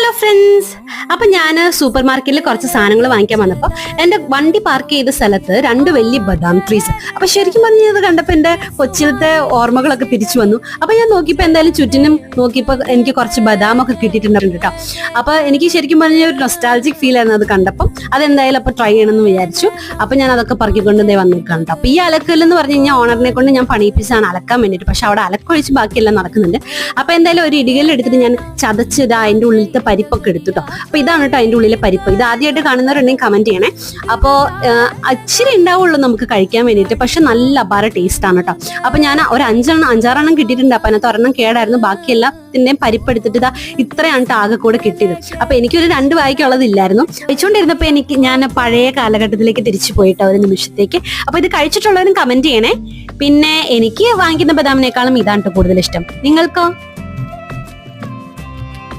Hello friends, അപ്പൊ ഞാൻ super മാർക്കറ്റിൽ കുറച്ച് സാധനങ്ങൾ വാങ്ങിക്കാൻ വന്നപ്പോൾ എന്റെ വണ്ടി പാർക്ക് ചെയ്ത സ്ഥലത്ത് രണ്ട് വലിയ ബദാം ട്രീസ്. അപ്പൊ ശരിക്കും പറഞ്ഞത് കണ്ടപ്പോ എന്റെ കൊച്ചിലത്തെ ഓർമ്മകളൊക്കെ തിരിച്ചു വന്നു. അപ്പൊ ഞാൻ നോക്കിയപ്പോ എന്തായാലും ചുറ്റിനും നോക്കിയപ്പോ എനിക്ക് കുറച്ച് ബദാം ഒക്കെ കിട്ടിയിട്ടുണ്ടായിരുന്നു കേട്ടോ. അപ്പൊ എനിക്ക് ശരിക്കും പറഞ്ഞ ഒരു നൊസ്റ്റാൾജിക് ഫീൽ ആയിരുന്നു അത് കണ്ടപ്പോൾ. അതെന്തായാലും അപ്പൊ ട്രൈ ചെയ്യണമെന്ന് വിചാരിച്ചു. അപ്പൊ ഞാൻ അതൊക്കെ പറക്കിക്കൊണ്ട് വന്നിരിക്കണം കേട്ടോ. അപ്പൊ ഈ അലക്കലെന്ന് പറഞ്ഞു കഴിഞ്ഞാൽ ഓണറിനെ കൊണ്ട് ഞാൻ പണിയിപ്പിച്ചാണ് അലക്കാൻ വേണ്ടിയിട്ട്. പക്ഷെ അവിടെ അലക്കൊഴിച്ച് ബാക്കിയെല്ലാം നടക്കുന്നുണ്ട്. അപ്പൊ എന്തായാലും ഒരു ഇടികല്ലെടുത്തിട്ട് ഞാൻ ചതച്ച് അതിന്റെ ഉള്ളിലത്തെ പരിപ്പൊക്കെ എടുത്തുട്ടോ. അപ്പൊ ഇതാണ് കേട്ടോ അതിന്റെ ഉള്ളിലെ പരിപ്പ്. ഇത് ആദ്യമായിട്ട് കാണുന്നവരുണ്ടെങ്കിൽ കമന്റ് ചെയ്യണേ. അപ്പോ ഇച്ചിരി ഉണ്ടാവുള്ളൂ നമുക്ക് കഴിക്കാൻ വേണ്ടിയിട്ട്, പക്ഷെ നല്ല അപാര ടേസ്റ്റ് ആണ് കേട്ടോ. അപ്പൊ ഞാൻ ഒരു അഞ്ചാറെണ്ണം കിട്ടിയിട്ടുണ്ട്. അപ്പൊ അതിനകത്ത് ഒരെണ്ണം കേടായിരുന്നു. ബാക്കി എല്ലാത്തിന്റെയും പരിപ്പ് എടുത്തിട്ട് ഇതാ ഇത്രയാണ് ആകെ കൂടെ കിട്ടിയത്. അപ്പൊ എനിക്കൊരു 2 വായിക്കുള്ളതില്ലായിരുന്നു. വെച്ചുകൊണ്ടിരുന്നപ്പോ ഞാൻ പഴയ കാലഘട്ടത്തിലേക്ക് തിരിച്ചു പോയിട്ടോ ഒരു നിമിഷത്തേക്ക്. അപ്പൊ ഇത് കഴിച്ചിട്ടുള്ളവരും കമന്റ് ചെയ്യണേ. പിന്നെ എനിക്ക് വാങ്ങിക്കുന്ന ബദാമിനേക്കാളും ഇതാണ് കൂടുതൽ ഇഷ്ടം. നിങ്ങൾക്കോ?